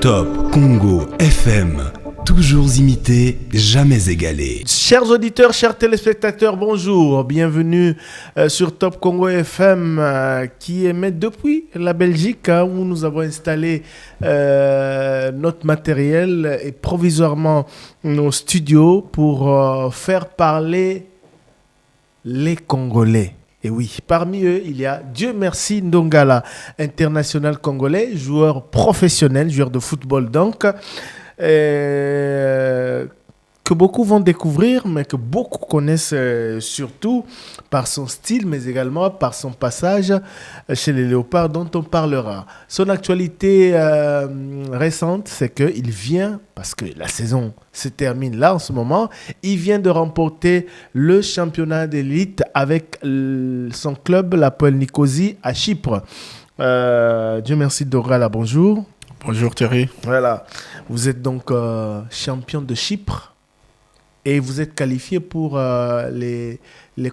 Top Congo FM, toujours imité, jamais égalé. Chers auditeurs, chers téléspectateurs, bonjour, bienvenue sur Top Congo FM qui émet depuis la Belgique où nous avons installé notre matériel et provisoirement nos studios pour faire parler les Congolais. Et oui, parmi eux, il y a Dieu merci Ndongala, international congolais, joueur professionnel, joueur de football donc, que beaucoup vont découvrir, mais que beaucoup connaissent surtout par son style, mais également par son passage chez les Léopards dont on parlera. Son actualité récente, c'est qu'il vient, parce que la saison se termine là en ce moment, il vient de remporter le championnat d'élite avec son club, l'Hapoel Nicosie, à Chypre. Dieu merci Ndongala, bonjour. Bonjour Thierry. Voilà, vous êtes donc champion de Chypre. Et vous êtes qualifié pour les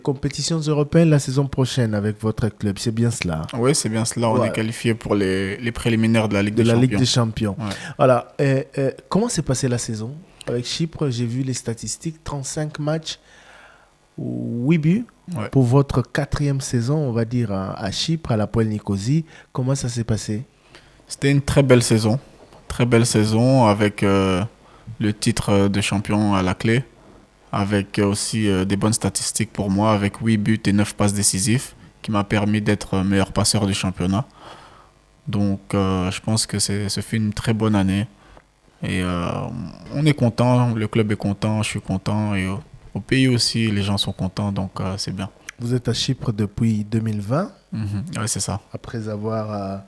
compétitions européennes la saison prochaine avec votre club, c'est bien cela? Oui, c'est bien cela. On est qualifié pour les préliminaires de la Ligue des Champions. Ligue des Champions. Ouais. Voilà. Comment s'est passée la saison avec Chypre? J'ai vu les statistiques, 35 matchs, 8 buts. Ouais. Pour votre 4e saison, on va dire, à Chypre, à l'Hapoel Nicosie. Comment ça s'est passé? C'était une très belle saison. Très belle saison avec le titre de champion à la clé. Avec aussi des bonnes statistiques pour moi, avec 8 buts et 9 passes décisives, qui m'a permis d'être meilleur passeur du championnat. Donc, je pense que ce fut une très bonne année. Et on est content, le club est content, je suis content. Et au pays aussi, les gens sont contents, donc c'est bien. Vous êtes à Chypre depuis 2020. Oui, c'est ça. Après avoir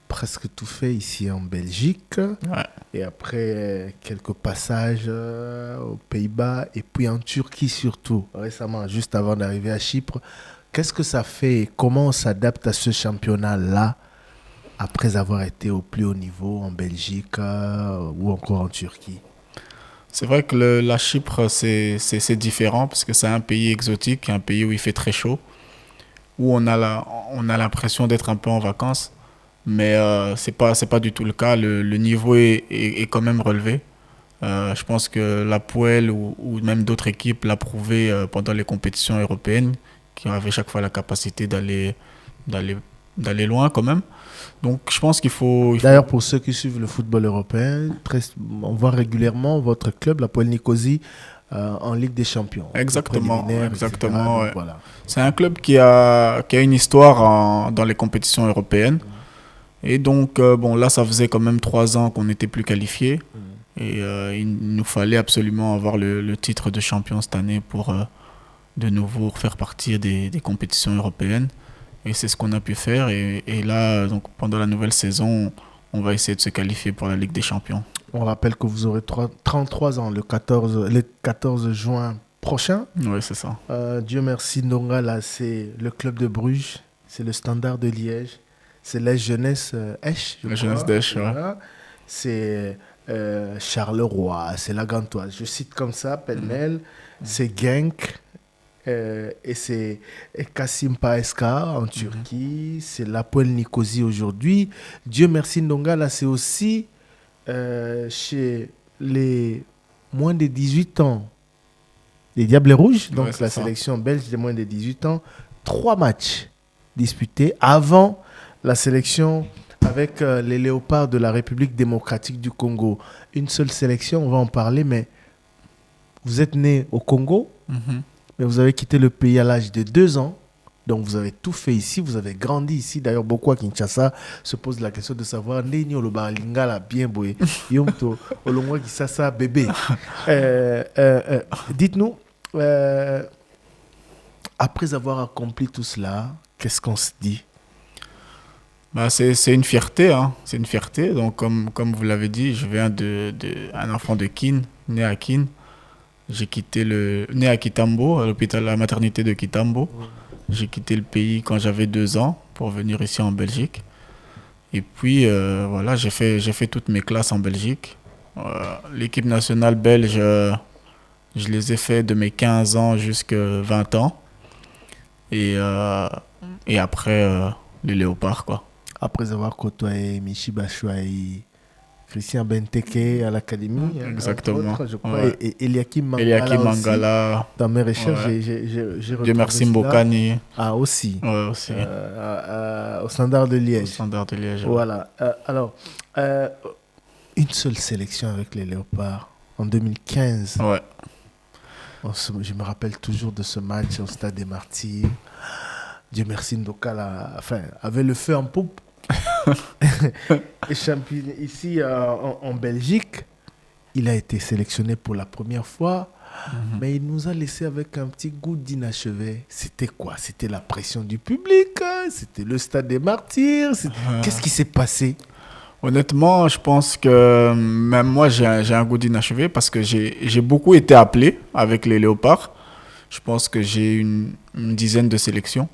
presque tout fait ici en Belgique. Ouais. Et après quelques passages aux Pays-Bas et puis en Turquie surtout, récemment, juste avant d'arriver à Chypre. Qu'est-ce que ça fait et comment on s'adapte à ce championnat-là après avoir été au plus haut niveau en Belgique ou encore en Turquie? C'est vrai que la Chypre, c'est différent parce que c'est un pays exotique, un pays où il fait très chaud, où on a l'impression d'être un peu en vacances. Mais c'est pas du tout le cas. Le niveau est quand même relevé. Je pense que l'Hapoel ou même d'autres équipes l'ont prouvé pendant les compétitions européennes, qui avaient chaque fois la capacité d'aller loin quand même. Donc je pense qu'il faut... D'ailleurs, pour ceux qui suivent le football européen, on voit régulièrement votre club, l'Hapoel Nicosie, en Ligue des Champions. Exactement. Ouais. Voilà. C'est un club qui a une histoire dans les compétitions européennes. Et donc, là, ça faisait quand même 3 ans qu'on n'était plus qualifiés. Et il nous fallait absolument avoir le titre de champion cette année pour de nouveau faire partie des compétitions européennes. Et c'est ce qu'on a pu faire. Et là, donc, pendant la nouvelle saison, on va essayer de se qualifier pour la Ligue des Champions. On rappelle que vous aurez 33 ans le 14 juin prochain. Oui, c'est ça. Dieu merci, Ndongala, c'est le club de Bruges, c'est le Standard de Liège. C'est la jeunesse Esch. La jeunesse d'Esch, ouais. C'est Charleroi, c'est la Gantoise. Je cite comme ça, pêle-mêle. C'est Genk et c'est Kasım Paeska en Turquie. C'est l'Hapoel Nicosie aujourd'hui. Dieu merci, Ndongala, c'est aussi chez les moins de 18 ans. Les Diables Rouges, donc la sélection belge des moins de 18 ans. 3 matchs disputés avant la sélection avec les Léopards de la République démocratique du Congo. Une seule sélection, on va en parler, mais vous êtes né au Congo, mais vous avez quitté le pays à l'âge de 2 ans. Donc vous avez tout fait ici, vous avez grandi ici. D'ailleurs, beaucoup à Kinshasa se posent la question de savoir Néni Oloba Lingala bien boé, Yomto Olongwa Kisasa bébé. Dites-nous, après avoir accompli tout cela, qu'est-ce qu'on se dit? C'est une fierté, hein. C'est une fierté. Donc, comme vous l'avez dit, je viens un enfant de Kin, né à Kin. J'ai né à Kitambo, à l'hôpital, à la maternité de Kitambo. J'ai quitté le pays quand j'avais 2 ans pour venir ici en Belgique. Et puis, voilà, j'ai fait toutes mes classes en Belgique. L'équipe nationale belge, je les ai fait de mes 15 ans jusqu'à 20 ans. et après les Léopards, quoi. Après avoir côtoyé Michi Batshuayi, Christian Benteke à l'académie, Exactement. entre autres, je crois, Ouais. et Eliakim Mangala Eliakim aussi. Mangala, Dans mes recherches, ouais. j'ai Dieu retrouvé merci cela. Mbokani, Ah, aussi. aussi, Au Standard de au Liège. Standard de Liège. Ouais. Voilà. Alors, une seule sélection avec les Léopards en 2015. Ouais. Je me rappelle toujours de ce match au Stade des Martyrs. Dieu merci, Ndoka avait le feu en poupe. Et champion ici en Belgique, il a été sélectionné pour la première fois, mais il nous a laissé avec un petit goût d'inachevé. C'était quoi? C'était la pression du public, hein? C'était le Stade des Martyrs. Qu'est-ce qui s'est passé? Honnêtement, je pense que même moi, j'ai un goût d'inachevé parce que j'ai beaucoup été appelé avec les Léopards. Je pense que j'ai une dizaine de sélections,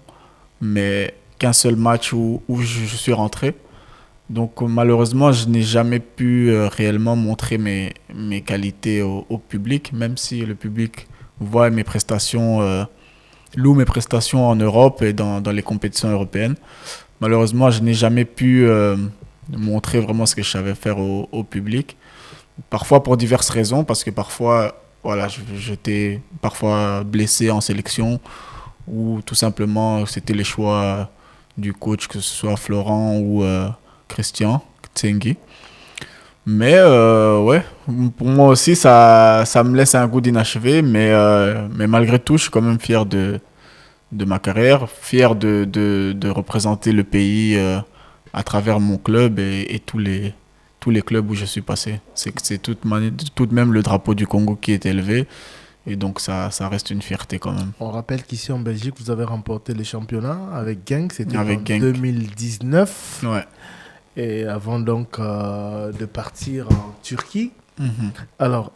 mais qu'un seul match où je suis rentré. Donc malheureusement, je n'ai jamais pu réellement montrer mes qualités au public, même si le public voit mes prestations, loue mes prestations en Europe et dans les compétitions européennes. Malheureusement, je n'ai jamais pu montrer vraiment ce que je savais faire au public. Parfois pour diverses raisons, parce que parfois, voilà, j'étais parfois blessé en sélection ou tout simplement c'était les choix du coach, que ce soit Florent ou Christian Tsengi. Mais ouais, pour moi aussi, ça me laisse un goût d'inachevé, mais malgré tout, je suis quand même fier de ma carrière, fier de représenter le pays à travers mon club et tous les clubs où je suis passé. C'est tout de même le drapeau du Congo qui est élevé. Et donc, ça reste une fierté quand même. On rappelle qu'ici en Belgique, vous avez remporté le championnat avec Genk. C'était en Genk. 2019. Ouais. Et avant donc de partir en Turquie. Alors,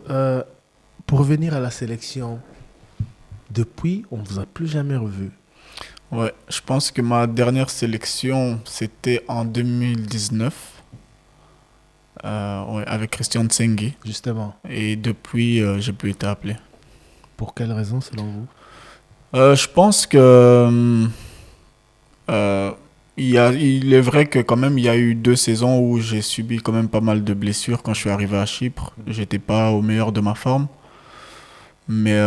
pour revenir à la sélection, depuis, on ne vous a plus jamais revu. Ouais, je pense que ma dernière sélection, c'était en 2019. Ouais, avec Christian Tsengi. Justement. Et depuis, j'ai plus été appelé. Pour quelle raison, selon vous? Je pense que il est vrai que quand même il y a eu 2 saisons où j'ai subi quand même pas mal de blessures quand je suis arrivé à Chypre. J'étais pas au meilleur de ma forme, mais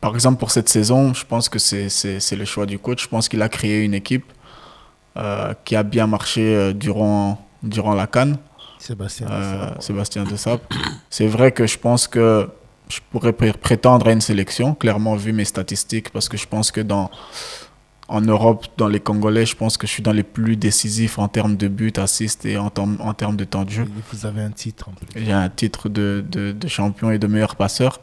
par exemple pour cette saison, je pense que c'est le choix du coach. Je pense qu'il a créé une équipe qui a bien marché durant la CAN. Sébastien Desabre. C'est vrai que je pense que je pourrais prétendre à une sélection, clairement vu mes statistiques, parce que je pense que en Europe, dans les Congolais, je pense que je suis dans les plus décisifs en termes de buts, assists et en termes de temps de jeu. Vous avez un titre en plus. J'ai un titre de champion et de meilleur passeur.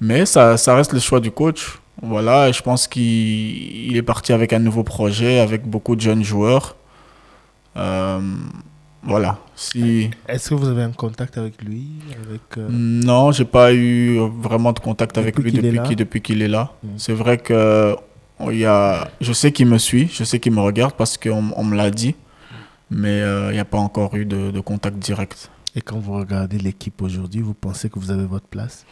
Mais ça reste le choix du coach. Voilà, et je pense qu'il est parti avec un nouveau projet, avec beaucoup de jeunes joueurs. Voilà. Est-ce que vous avez un contact avec lui Non, j'ai pas eu vraiment de contact avec lui depuis qu'il est là. C'est vrai que je sais qu'il me suit, je sais qu'il me regarde parce qu'on me l'a dit, mais il n'y a pas encore eu de contact direct. Et quand vous regardez l'équipe aujourd'hui, vous pensez que vous avez votre place?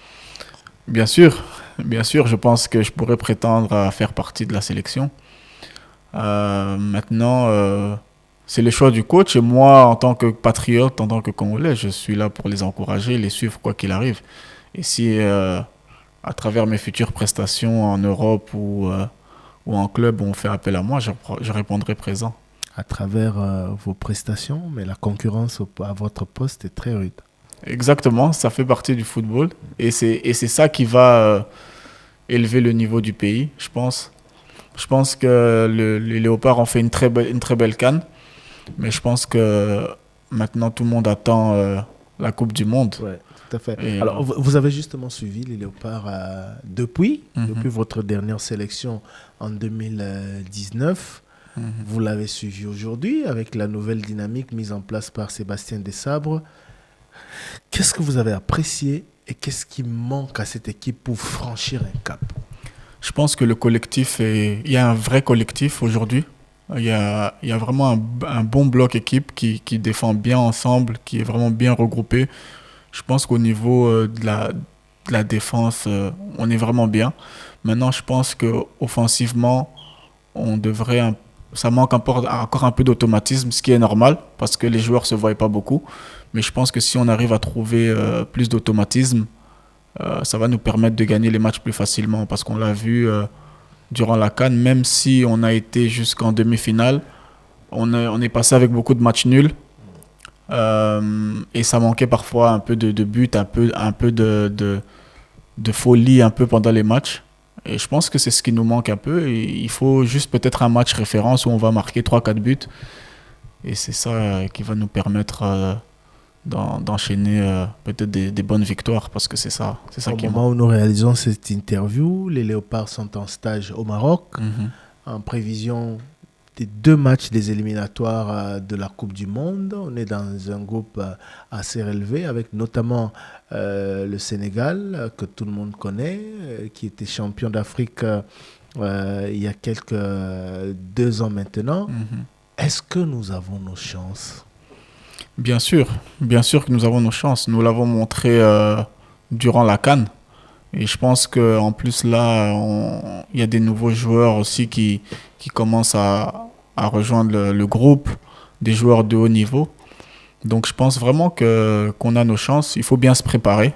Bien sûr, je pense que je pourrais prétendre à faire partie de la sélection. Maintenant, c'est le choix du coach et moi, en tant que patriote, en tant que Congolais, je suis là pour les encourager, les suivre quoi qu'il arrive. Et si, à travers mes futures prestations en Europe ou en club, on fait appel à moi, je répondrai présent. À travers vos prestations, mais la concurrence à votre poste est très rude. Exactement, ça fait partie du football et c'est ça qui va élever le niveau du pays, je pense. Je pense que les Léopards ont fait une très belle CAN, mais je pense que maintenant tout le monde attend la Coupe du Monde. Ouais, tout à fait. Alors, vous avez justement suivi les Léopards depuis votre dernière sélection en 2019. Vous l'avez suivi aujourd'hui avec la nouvelle dynamique mise en place par Sébastien Desabre. Qu'est-ce que vous avez apprécié et qu'est-ce qui manque à cette équipe pour franchir un cap? Je pense que le collectif il y a un vrai collectif aujourd'hui. Il y a vraiment un bon bloc équipe qui défend bien ensemble, qui est vraiment bien regroupé. Je pense qu'au niveau la défense, on est vraiment bien. Maintenant, je pense qu'offensivement, ça manque encore un peu d'automatisme, ce qui est normal parce que les joueurs ne se voient pas beaucoup. Mais je pense que si on arrive à trouver plus d'automatisme, ça va nous permettre de gagner les matchs plus facilement parce qu'on l'a vu durant la CAN, même si on a été jusqu'en demi-finale, on est passé avec beaucoup de matchs nuls. Et ça manquait parfois un peu de buts, un peu de folie un peu pendant les matchs. Et je pense que c'est ce qui nous manque un peu. Et il faut juste peut-être un match référence où on va marquer 3-4 buts. Et c'est ça qui va nous permettre d'enchaîner peut-être des bonnes victoires parce que c'est ça qui Au moment où nous réalisons cette interview, les Léopards sont en stage au Maroc en prévision des 2 matchs des éliminatoires de la Coupe du Monde. On est dans un groupe assez relevé avec notamment le Sénégal que tout le monde connaît, qui était champion d'Afrique il y a 2 ans maintenant. Est-ce que nous avons nos chances? Bien sûr que nous avons nos chances. Nous l'avons montré durant la CAN. Et je pense qu'en plus là, il y a des nouveaux joueurs aussi qui commencent à rejoindre le groupe, des joueurs de haut niveau. Donc je pense vraiment qu'on a nos chances. Il faut bien se préparer.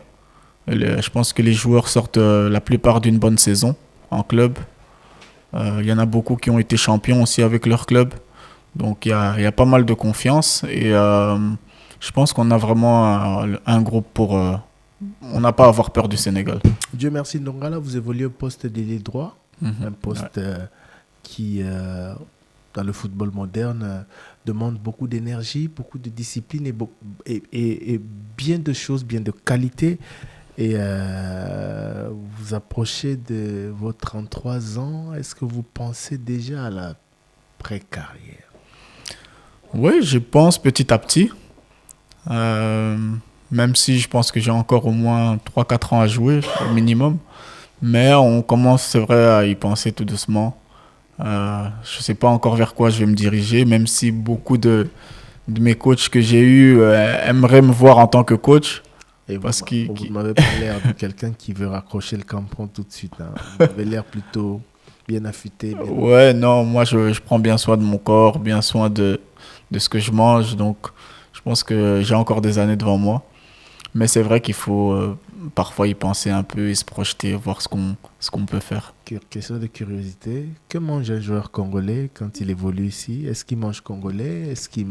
Je pense que les joueurs sortent la plupart d'une bonne saison en club. Il y en a beaucoup qui ont été champions aussi avec leur club. Donc il y a pas mal de confiance. Et je pense qu'on a vraiment un groupe pour... on n'a pas à avoir peur du Sénégal. Dieu merci, Ndongala, vous évoluez au poste d'ailier droit. Un poste qui, dans le football moderne, demande beaucoup d'énergie, beaucoup de discipline et bien de choses, bien de qualité. Et vous approchez de vos 33 ans. Est-ce que vous pensez déjà à la pré-carrière? Oui, je pense petit à petit. Même si je pense que j'ai encore au moins 3-4 ans à jouer, au minimum. Mais on commence, c'est vrai, à y penser tout doucement. Je ne sais pas encore vers quoi je vais me diriger, même si beaucoup de mes coachs que j'ai eus aimeraient me voir en tant que coach. Et vous m'avez pas l'air de quelqu'un qui veut raccrocher le crampon tout de suite. Hein. Vous avez l'air plutôt bien affûté. Ouais, non, moi je prends bien soin de mon corps, bien soin de ce que je mange. Donc je pense que j'ai encore des années devant moi. Mais c'est vrai qu'il faut parfois y penser un peu et se projeter, voir ce qu'on peut faire. Question de curiosité, que mange un joueur congolais quand il évolue ici? Est-ce qu'il mange congolais? Est-ce qu'il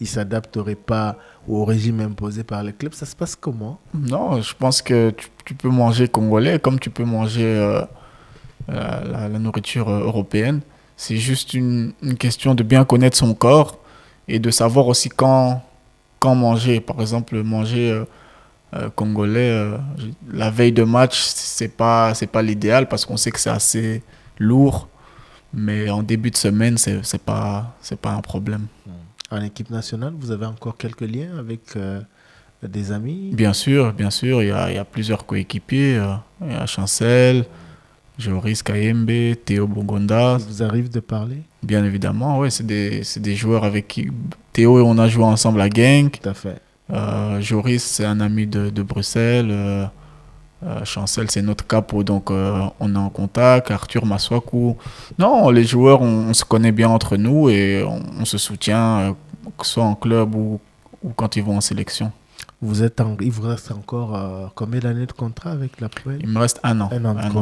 il s'adapterait pas au régime imposé par les clubs? Ça se passe comment? Non, je pense que tu peux manger congolais comme tu peux manger la nourriture européenne. C'est juste une question de bien connaître son corps et de savoir aussi quand manger. Par exemple, manger congolais la veille de match, c'est pas l'idéal parce qu'on sait que c'est assez lourd. Mais en début de semaine, c'est pas un problème. En équipe nationale, vous avez encore quelques liens avec des amis? Bien sûr. Il y a plusieurs coéquipiers. Il y a Chancel, Joris Kayembe, Théo Bongonda. Ça vous arrive de parler? Bien évidemment, oui. C'est des joueurs avec qui... Théo et on a joué ensemble à Genk. Tout à fait. Joris, c'est un ami de Bruxelles. Chancel, c'est notre capo, donc on est en contact. Arthur Maswaku. Non, les joueurs, on se connaît bien entre nous et on se soutient, que ce soit en club ou quand ils vont en sélection. Il vous reste encore combien d'années de contrat avec la Puel? Il me reste un an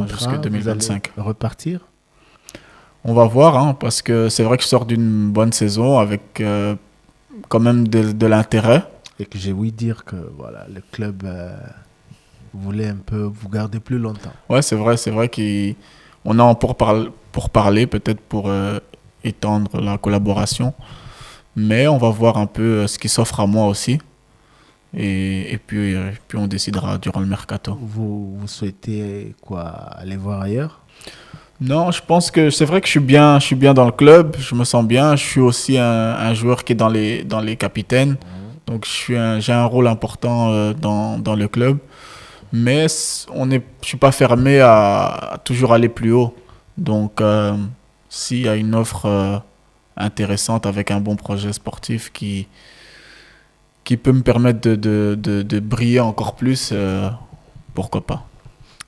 jusqu'à 2025. Vous allez repartir? On va voir, hein, parce que c'est vrai que je sors d'une bonne saison avec quand même de l'intérêt. Et que j'ai ouï dire que voilà, le club voulait un peu vous garder plus longtemps. Ouais, c'est vrai qu'on a pour parler, peut-être pour étendre la collaboration. Mais on va voir un peu ce qui s'offre à moi aussi. Et puis on décidera durant le mercato. Vous souhaitez quoi, aller voir ailleurs? Non, je pense que c'est vrai que je suis bien dans le club, je me sens bien. Je suis aussi un joueur qui est dans les capitaines. Donc j'ai un rôle important dans le club. Mais je suis pas fermé à toujours aller plus haut. Donc s'il y a une offre intéressante avec un bon projet sportif qui peut me permettre de briller encore plus, pourquoi pas.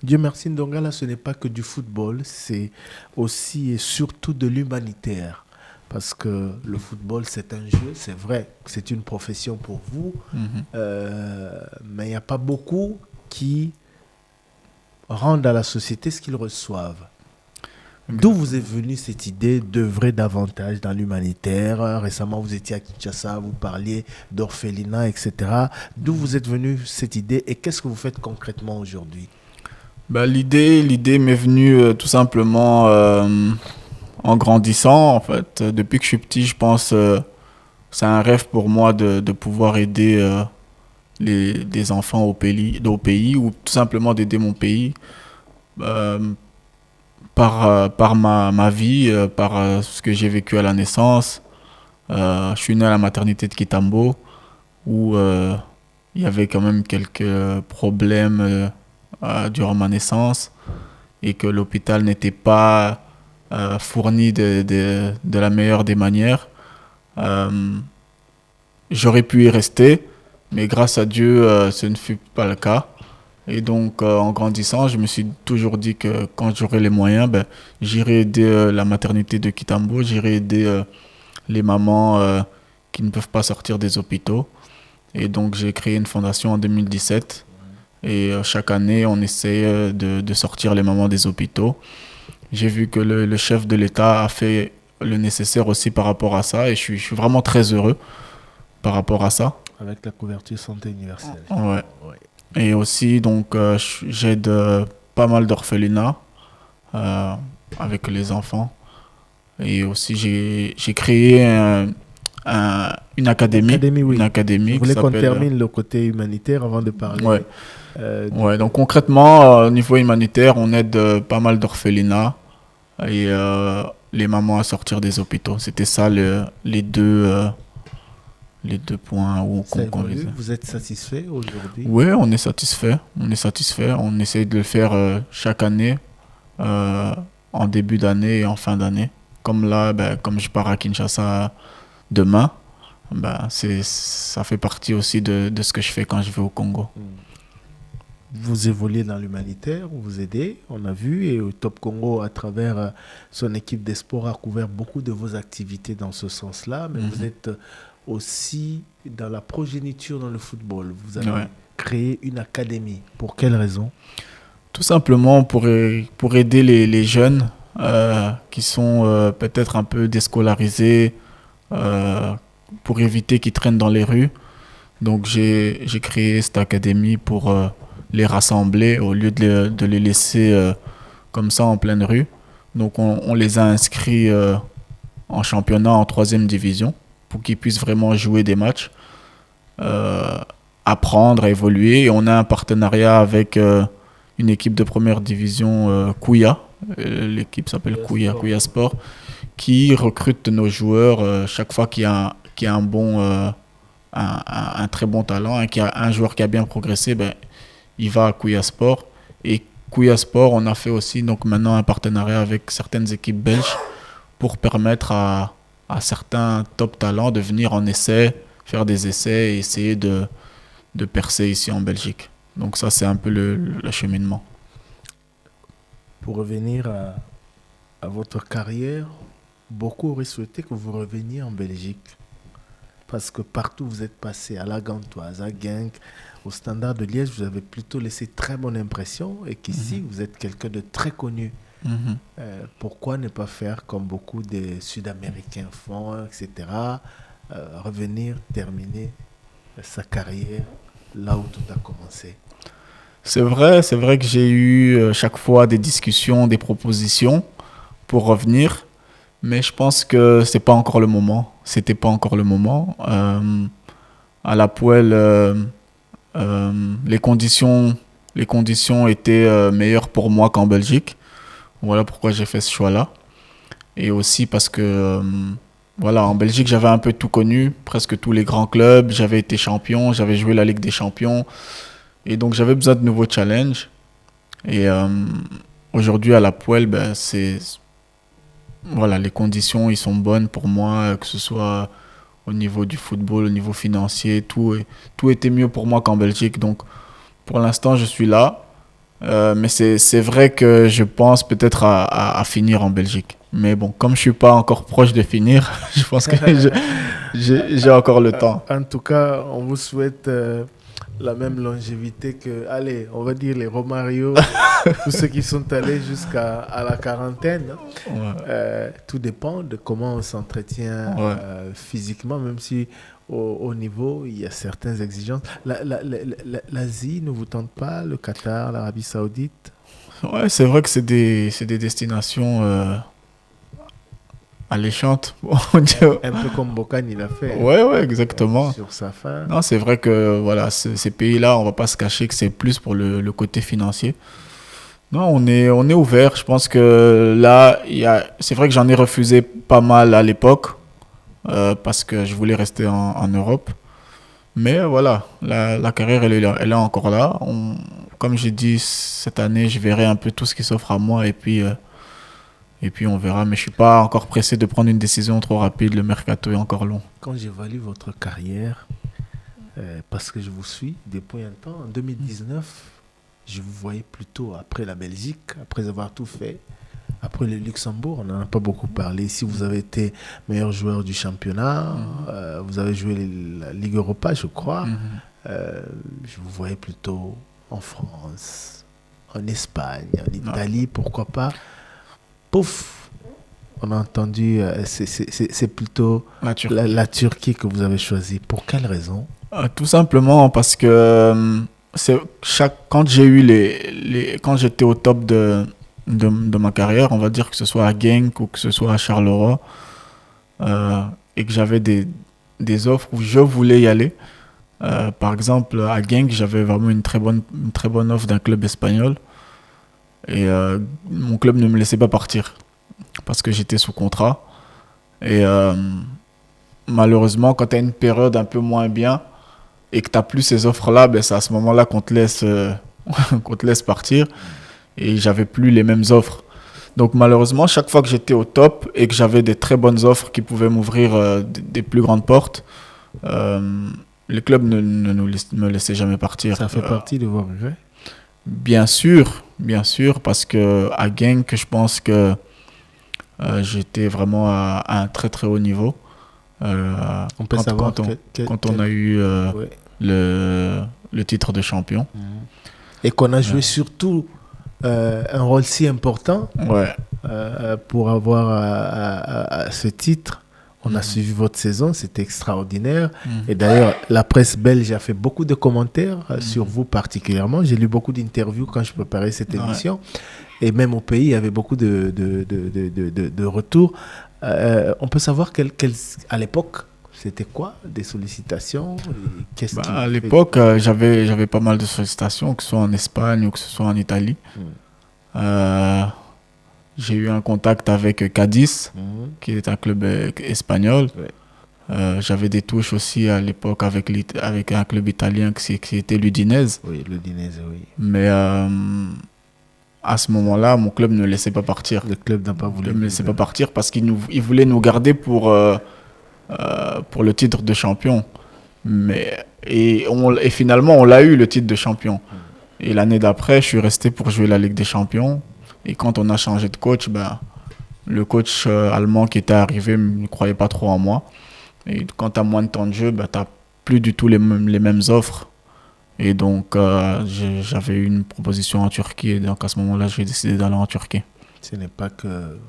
Dieu merci, Ndongala, ce n'est pas que du football, c'est aussi et surtout de l'humanitaire. Parce que le football, c'est un jeu, c'est vrai, c'est une profession pour vous, mais il n'y a pas beaucoup qui rendent à la société ce qu'ils reçoivent. D'où vous est venue cette idée d'œuvrer davantage dans l'humanitaire? Récemment, vous étiez à Kinshasa, vous parliez d'orphelinat, etc. D'où vous êtes venue cette idée et qu'est-ce que vous faites concrètement aujourd'hui? L'idée m'est venue tout simplement en grandissant. En fait, depuis que je suis petit, je pense c'est un rêve pour moi de pouvoir aider des enfants au pays ou tout simplement d'aider mon pays par ma vie, par ce que j'ai vécu à la naissance. Je suis né à la maternité de Kitambo où il y avait quand même quelques problèmes durant ma naissance et que l'hôpital n'était pas fourni de la meilleure des manières. J'aurais pu y rester, mais grâce à Dieu, ce ne fut pas le cas. Et donc, en grandissant, je me suis toujours dit que quand j'aurai les moyens, j'irai aider la maternité de Kitambo, j'irai aider les mamans qui ne peuvent pas sortir des hôpitaux. Et donc, j'ai créé une fondation en 2017. Et chaque année, on essaie de sortir les mamans des hôpitaux. J'ai vu que le chef de l'État a fait le nécessaire aussi par rapport à ça. Et je suis vraiment très heureux par rapport à ça. Avec la couverture santé universelle. Ouais. Et aussi, donc, j'aide pas mal d'orphelinats avec les enfants. Et aussi, j'ai créé une académie. Oui. Une académie. Je voulais qu'on termine le côté humanitaire avant de parler. Ouais, donc concrètement, au niveau humanitaire, on aide pas mal d'orphelinats et les mamans à sortir des hôpitaux. C'était ça les deux points qu'on visait. Vous êtes satisfait aujourd'hui? Oui, on est satisfait. On essaie de le faire chaque année, en début d'année et en fin d'année. Comme là, comme je pars à Kinshasa demain, ça fait partie aussi de ce que je fais quand je vais au Congo. Vous évoluez dans l'humanitaire, vous aidez, on a vu, et au Top Congo, à travers son équipe des sports, a couvert beaucoup de vos activités dans ce sens-là, mais vous êtes aussi dans la progéniture dans le football. Vous avez créé une académie. Pour quelle raison? Tout simplement pour aider les jeunes qui sont peut-être un peu déscolarisés, pour éviter qu'ils traînent dans les rues. Donc j'ai créé cette académie pour les rassembler au lieu de les laisser comme ça en pleine rue. Donc on les a inscrits en championnat en 3e division pour qu'ils puissent vraiment jouer des matchs, apprendre à évoluer. Et on a un partenariat avec une équipe de première division, Kouya. L'équipe s'appelle Kouya Sport, qui recrute nos joueurs chaque fois qu'il y a un très bon talent, qu'il y a un joueur qui a bien progressé, il va à Kouya Sport. Et Kouya Sport, on a fait aussi donc maintenant un partenariat avec certaines équipes belges pour permettre à certains top talents de venir en essai, faire des essais et essayer de percer ici en Belgique. Donc ça, c'est un peu le cheminement. Pour revenir à votre carrière, beaucoup auraient souhaité que vous reveniez en Belgique. Parce que partout vous êtes passé, à la Gantoise, à Genk, au Standard de Liège, vous avez plutôt laissé très bonne impression et qu'ici, vous êtes quelqu'un de très connu. Pourquoi ne pas faire comme beaucoup des Sud-Américains font, etc. Revenir, terminer sa carrière là où tout a commencé? C'est vrai que j'ai eu chaque fois des discussions, des propositions pour revenir. Mais je pense que c'était pas encore le moment. À la Poel, les conditions étaient meilleures pour moi qu'en Belgique. Voilà pourquoi j'ai fait ce choix-là. Et aussi parce que, en Belgique, j'avais un peu tout connu, presque tous les grands clubs. J'avais été champion, j'avais joué la Ligue des Champions. Et donc, j'avais besoin de nouveaux challenges. Et aujourd'hui, à la Poel, les conditions ils sont bonnes pour moi, que ce soit au niveau du football, au niveau financier, tout était mieux pour moi qu'en Belgique. Donc pour l'instant je suis là, Mais c'est vrai que je pense peut-être à finir en Belgique. Mais bon, comme je suis pas encore proche de finir, je pense que j'ai encore le temps. En tout cas, on vous souhaite la même longévité que, allez, on va dire les Romario, tous ceux qui sont allés jusqu'à la quarantaine. Ouais. Tout dépend de comment on s'entretient physiquement, même si au niveau, il y a certaines exigences. L'Asie ne vous tente pas, le Qatar, l'Arabie Saoudite? Ouais, c'est vrai que c'est des destinations alléchantes. Un peu comme Bokan, il a fait. Ouais, exactement. Sur sa fin. Non, c'est vrai que voilà, ces pays-là, on va pas se cacher que c'est plus pour le côté financier. Non, on est ouvert. Je pense que là, c'est vrai que j'en ai refusé pas mal à l'époque parce que je voulais rester en Europe. Mais voilà, la carrière, elle est encore là. Comme j'ai dit, cette année, je verrai un peu tout ce qui s'offre à moi et puis on verra. Mais je suis pas encore pressé de prendre une décision trop rapide. Le mercato est encore long. Quand j'évalue votre carrière, parce que je vous suis depuis un temps, en 2019, je vous voyais plutôt après la Belgique, après avoir tout fait. Après le Luxembourg, on n'en a pas beaucoup parlé. Ici, vous avez été meilleur joueur du championnat. Vous avez joué la Ligue Europa, je crois. Je vous voyais plutôt en France, en Espagne, en Italie, pourquoi pas. Pouf, on a entendu, c'est plutôt la Turquie que vous avez choisi. Pour quelle raison? Tout simplement parce que quand j'ai eu quand j'étais au top de ma carrière, on va dire que ce soit à Genk ou que ce soit à Charleroi, et que j'avais des offres où je voulais y aller. Par exemple, à Genk, j'avais vraiment une très bonne offre d'un club espagnol. Et mon club ne me laissait pas partir parce que j'étais sous contrat. Et malheureusement, quand tu as une période un peu moins bien et que tu n'as plus ces offres-là, ben, c'est à ce moment-là qu'on te laisse partir. Et j'avais plus les mêmes offres. Donc malheureusement, chaque fois que j'étais au top et que j'avais des très bonnes offres qui pouvaient m'ouvrir des plus grandes portes, le club ne me laissait jamais partir. Ça fait partie de vos regrets? Bien sûr, parce que à Genk, je pense que j'étais vraiment à un très très haut niveau. On peut savoir quand on a eu le titre de champion. Et qu'on a joué surtout un rôle si important pour avoir ce titre. On a suivi votre saison, c'était extraordinaire. Et d'ailleurs, la presse belge a fait beaucoup de commentaires sur vous particulièrement. J'ai lu beaucoup d'interviews quand je préparais cette émission. Et même au pays, il y avait beaucoup de retours. On peut savoir à l'époque, c'était quoi des sollicitations? À l'époque, j'avais pas mal de sollicitations, que ce soit en Espagne ou que ce soit en Italie. J'ai eu un contact avec Cadiz, qui est un club espagnol. J'avais des touches aussi à l'époque avec un club italien qui était l'Udinese. Oui, l'Udinese, oui. Mais à ce moment-là, mon club ne laissait pas partir. Le club n'a pas voulu. Ne me laissait pas partir parce qu'il voulait nous garder pour le titre de champion. Et finalement, on l'a eu, le titre de champion. Et l'année d'après, je suis resté pour jouer la Ligue des Champions. Et quand on a changé de coach, le coach allemand qui était arrivé ne croyait pas trop en moi. Et quand tu as moins de temps de jeu, tu n'as plus du tout les mêmes offres. Et donc, j'avais eu une proposition en Turquie. Et donc, à ce moment-là, j'ai décidé d'aller en Turquie. Ce n'est pas que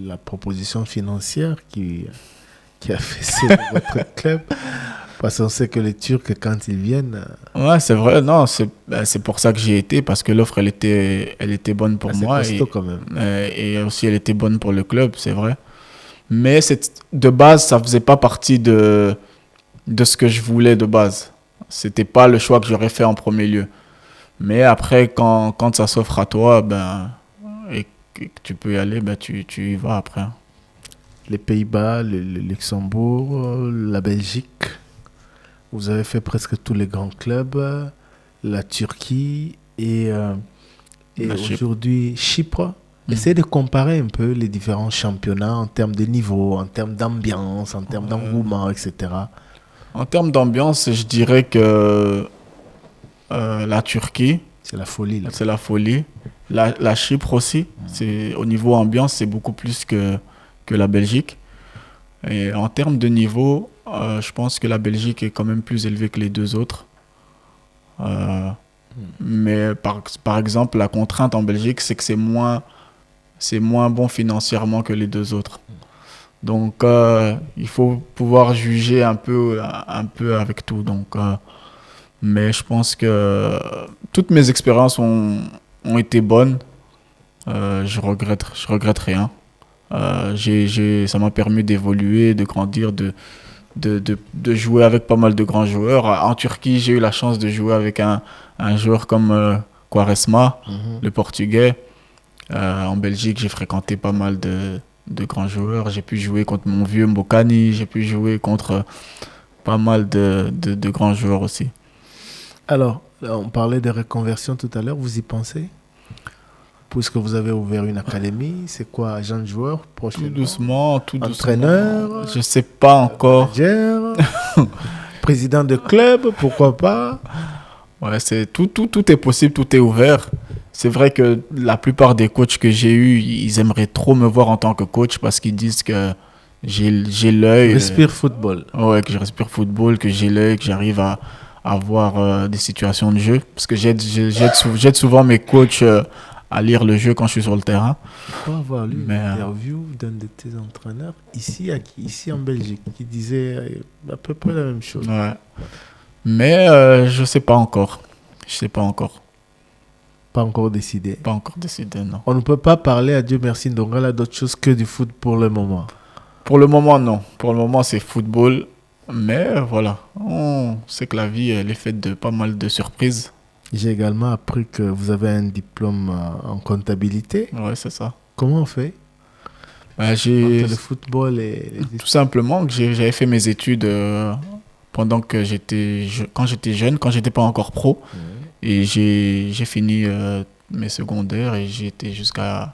la proposition financière qui a fait votre club. Parce qu'on sait que les Turcs, quand ils viennent... Ouais, c'est vrai. Non, c'est pour ça que j'y ai été, parce que l'offre, elle était bonne pour moi. C'est costaud quand même. Et aussi, elle était bonne pour le club, c'est vrai. Mais de base, ça ne faisait pas partie de ce que je voulais de base. Ce n'était pas le choix que j'aurais fait en premier lieu. Mais après, quand ça s'offre à toi, et que tu peux y aller, tu y vas après. Les Pays-Bas, le Luxembourg, la Belgique... Vous avez fait presque tous les grands clubs, la Turquie et aujourd'hui Chypre. Essayez de comparer un peu les différents championnats en termes de niveau, en termes d'ambiance, en termes d'engouement, etc. En termes d'ambiance, je dirais que la Turquie, C'est la folie, là. C'est la folie. La Chypre aussi, au niveau ambiance, c'est beaucoup plus que la Belgique. Et en termes de niveau, je pense que la Belgique est quand même plus élevée que les deux autres. Mais par exemple, la contrainte en Belgique, c'est que c'est moins bon financièrement que les deux autres. Donc, il faut pouvoir juger un peu avec tout. Donc, mais je pense que toutes mes expériences ont été bonnes. Je regrette rien. Ça m'a permis d'évoluer, de grandir, de jouer avec pas mal de grands joueurs. En Turquie, j'ai eu la chance de jouer avec un joueur comme Quaresma, le Portugais. En Belgique, j'ai fréquenté pas mal de grands joueurs. J'ai pu jouer contre mon vieux Mbokani, j'ai pu jouer contre pas mal de grands joueurs aussi. Alors, on parlait de reconversion tout à l'heure, vous y pensez? Puisque vous avez ouvert une académie, c'est quoi, agent de joueur prochainement? Tout doucement. Entraîneur? Je sais pas encore. Manager, président de club, pourquoi pas? Ouais, tout est possible, tout est ouvert. C'est vrai que la plupart des coachs que j'ai eus, ils aimeraient trop me voir en tant que coach parce qu'ils disent que j'ai l'œil. Respire football. Ouais, que je respire football, que j'ai l'œil, que j'arrive à avoir des situations de jeu. Parce que j'aide souvent mes coachs à lire le jeu quand je suis sur le terrain. Il faut avoir lu une interview d'un de tes entraîneurs ici en Belgique qui disait à peu près la même chose. Ouais. Mais je sais pas encore. Pas encore décidé. Pas encore décidé, non. On ne peut pas parler, à Dieu merci, Ndongala, d'autre chose que du foot pour le moment. Pour le moment, non. Pour le moment, c'est football. Mais voilà, on sait que la vie, elle est faite de pas mal de surprises. J'ai également appris que vous avez un diplôme en comptabilité. Ouais, c'est ça. Comment on fait? Entre le football et tout simplement que j'avais fait mes études pendant que quand j'étais jeune, quand j'étais pas encore pro. Et j'ai fini mes secondaires et j'ai été jusqu'à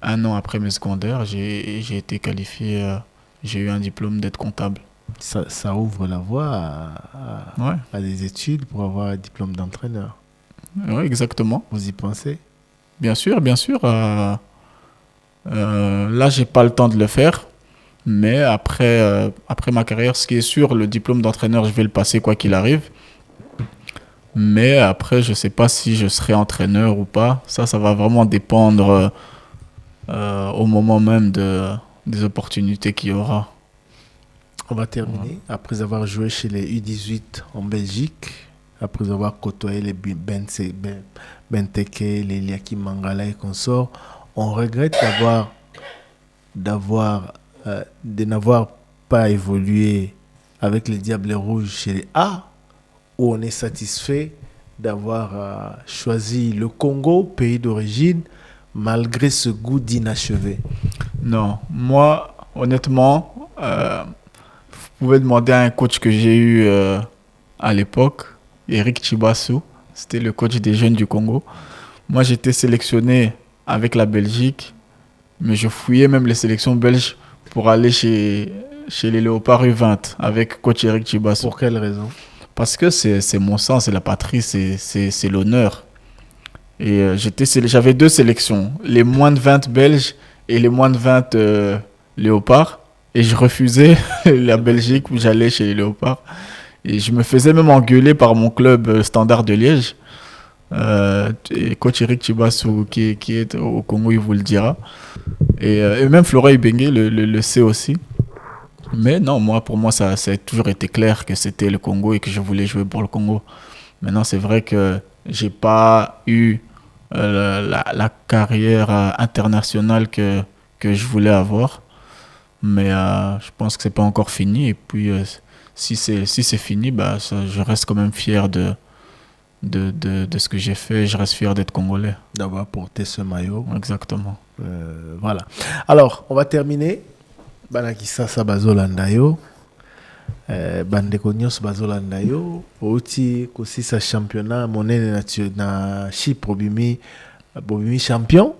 1 an après mes secondaires, j'ai été qualifié, j'ai eu un diplôme d'aide comptable. Ça ouvre la voie à des études pour avoir un diplôme d'entraîneur. Oui, exactement. Vous y pensez? Bien sûr, bien sûr. Là, j'ai pas le temps de le faire. Mais après ma carrière, ce qui est sûr, le diplôme d'entraîneur, je vais le passer quoi qu'il arrive. Mais après, je sais pas si je serai entraîneur ou pas. Ça va vraiment dépendre au moment même des opportunités qu'il y aura. On va terminer. Après avoir joué chez les U18 en Belgique, après avoir côtoyé les Benteke, les Liaki Mangala et consorts, on regrette de n'avoir pas évolué avec les Diables Rouges chez les A, où on est satisfait d'avoir choisi le Congo, pays d'origine, malgré ce goût d'inachevé. Non, moi, honnêtement, vous pouvez demander à un coach que j'ai eu à l'époque, Eric Chibassou, c'était le coach des jeunes du Congo. Moi, j'étais sélectionné avec la Belgique, mais je fouillais même les sélections belges pour aller chez les Léopards U20 avec coach Eric Chibassou. Pour quelle raison? Parce que c'est mon sang, c'est la patrie, c'est l'honneur. Et j'avais 2 sélections, les moins de 20 belges et les moins de 20 Léopards. Et je refusais la Belgique où j'allais chez les Léopards. Et je me faisais même engueuler par mon club Standard de Liège. Et coach Eric Chibassou qui est au Congo, il vous le dira. Et même Florent Ibenge le sait aussi. Mais non, pour moi, ça a toujours été clair que c'était le Congo et que je voulais jouer pour le Congo. Maintenant, c'est vrai que j'ai pas eu la carrière internationale que je voulais avoir. Mais je pense que c'est pas encore fini. Et puis, si c'est fini, je reste quand même fier de ce que j'ai fait. Je reste fier d'être Congolais. D'avoir porté ce maillot. Exactement. Voilà. Alors, on va terminer. Banakisa sa bazolandayo. Bandeko nyos bazolandayo. Outi kosi sa championnat monene na Chypre bobimi champion.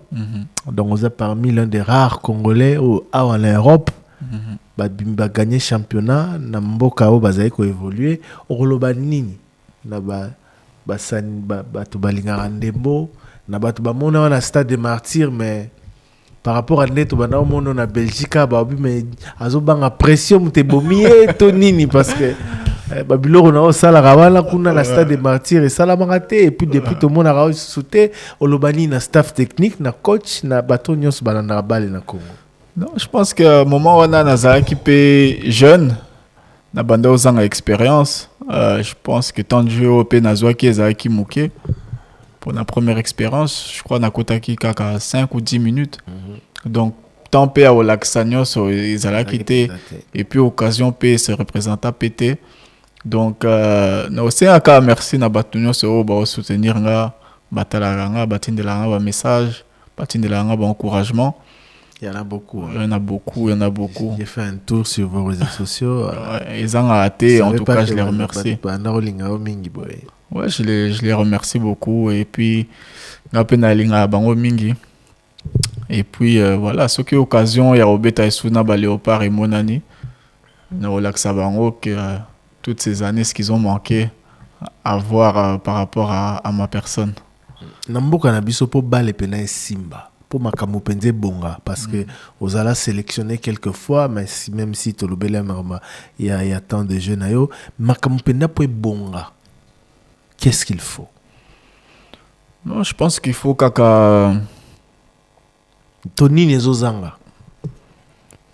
Donc on est parmi l'un des rares Congolais en Europe. Ba gagné championnat na mboka o bazali ko évoluer. Oloba nini na basani bato balingaka ndembo na bato bamona wana stade de martyr, mais par rapport à ndeto bana omona na Belgique babi mais azobanga pression mutebomie to nini parce que babiloko na osala wana kuna na stade de martyr et sala mangate et puis depuis tout le monde a sauté olobani na staff technique na coach na bato nyos balanda balle na Congo. Non, je pense que moment wana nazalaki pe jeune na banda ozanga expérience, je pense que tant de jeu au pe nazwaki ezalaki moke. Pour la première expérience, je crois na kotaki kaka 5 ou 10 minutes. Donc tant pe à Olaxanios ezalaki te et puis occasion pe se représenta PT. Donc na aussi aka merci na bato nyonso ba soutenir nga batala nga batindela nga ba message, batindela nga ba encouragement. Il y en a beaucoup. Il y en a beaucoup, il y en a beaucoup. J'ai fait un tour sur vos réseaux sociaux. Ils ont raté, en tout cas, je les remercie. Ouais, je les remercie beaucoup. Et puis, et puis voilà, ce qui est occasion, il y a Obeta Esuna, Léopard et Monani. Que toutes ces années, ce qu'ils ont manqué à voir par rapport à ma personne. Namboka na biso po bale pena Simba. Pour ma kamupende bonga parce que aux ala sélectionné quelques fois, mais même si tolobele il y a tant de jeunes ayo ma kamupenda pour bonga. Qu'est-ce qu'il faut? Non, je pense qu'il faut kaka Tony nezozanga.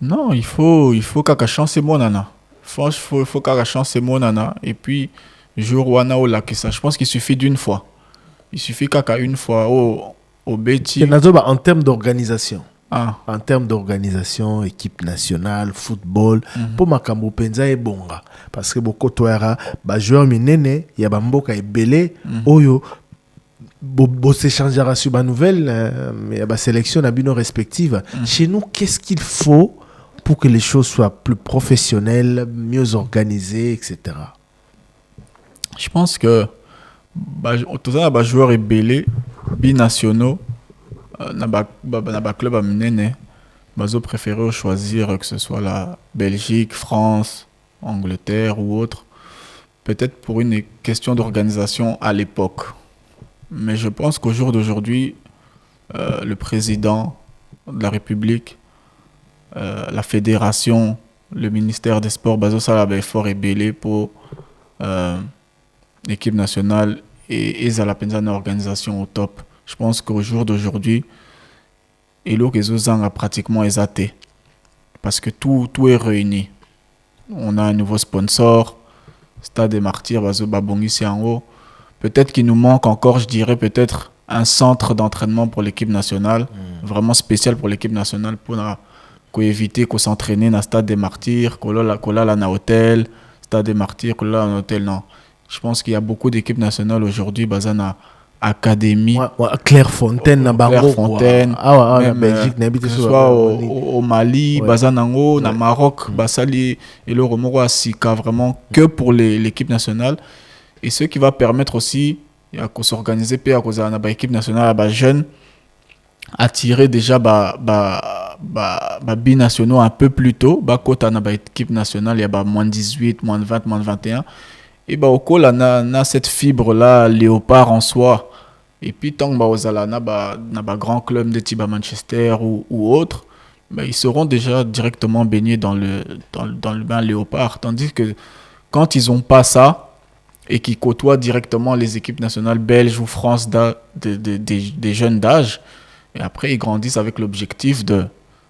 Non, il faut kaka chance monana. Il faut kaka chance monana et puis jour wana ola que ça. Je pense qu'il suffit d'une fois. Il suffit kaka une fois au Betty. En termes d'organisation. En termes d'organisation, équipe nationale, football, pour ma kamupenda et bonga. Parce que beaucoup de joueurs minene, il y a bamboka et belé, oyo, bo s'échangera sur ma nouvelle, mais la sélection a bino respective. Chez nous, qu'est-ce qu'il faut pour que les choses soient plus professionnelles, mieux organisées, etc. Je pense que tous les joueurs et belé, binationaux, na club à Minene, bazo préféré choisir que ce soit la Belgique, France, Angleterre ou autre, peut-être pour une question d'organisation à l'époque. Mais je pense qu'au jour d'aujourd'hui, le président de la République, la fédération, le ministère des Sports, bazo sala fort et belé pour l'équipe nationale et la pensée organisation au top. Je pense qu'au jour d'aujourd'hui, Elo Kezozang a pratiquement exaté. Parce que tout est réuni. On a un nouveau sponsor, Stade des Martyrs, Bazo Babongi, c'est en haut. Peut-être qu'il nous manque encore, je dirais, peut-être un centre d'entraînement pour l'équipe nationale, vraiment spécial pour l'équipe nationale, pour éviter qu'on s'entraîne dans le Stade des Martyrs, qu'on là dans hôtel, Stade des Martyrs, qu'on là dans hôtel, non. Je pense qu'il y a beaucoup d'équipes nationales aujourd'hui, Bazana Académie. Clairefontaine, Clairefontaine, Belgique, que ce soit au Mali, Bazanango, au Maroc, Basali et le Romoro à Sika, vraiment que pour l'équipe nationale. Et ce qui va permettre aussi, il y a qu'on s'organise, puis à cause de l'équipe nationale, jeune, attirer déjà binationaux un peu plus tôt. Quand on a l'équipe nationale, il y a moins 18, moins 20, moins 21. Et au col, on a cette fibre-là, léopard en soi. Et puis, tant que on a grand club de type Manchester ou autre, ils seront déjà directement baignés dans le bain léopard. Tandis que quand ils n'ont pas ça et qu'ils côtoient directement les équipes nationales belges ou France des jeunes d'âge, et après, ils grandissent avec l'objectif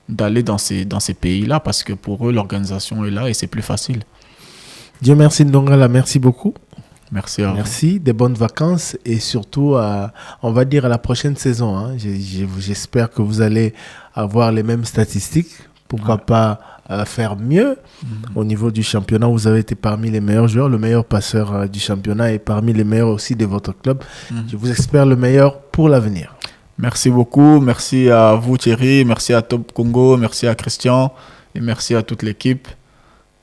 d'aller dans ces pays-là parce que pour eux, l'organisation est là et c'est plus facile. Dieu merci Ndongala, merci beaucoup. Merci à vous. Merci, des bonnes vacances et surtout, on va dire à la prochaine saison. Hein. J'espère que vous allez avoir les mêmes statistiques. Pourquoi pas faire mieux au niveau du championnat. Vous avez été parmi les meilleurs joueurs, le meilleur passeur du championnat et parmi les meilleurs aussi de votre club. Je vous espère le meilleur pour l'avenir. Merci beaucoup. Merci à vous Thierry, merci à Top Congo, merci à Christian et merci à toute l'équipe.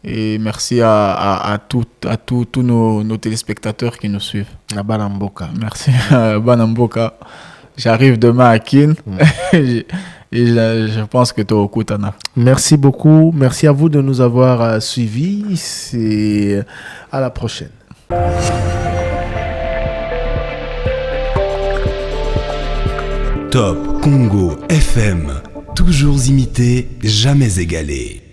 Et merci à tous nos téléspectateurs qui nous suivent. À Banamboka. Merci à Banamboka. J'arrive demain à Kin. Et je pense que tu es au Koutana. Merci beaucoup. Merci à vous de nous avoir suivis. Et à la prochaine. Top Congo FM. Toujours imité, jamais égalé.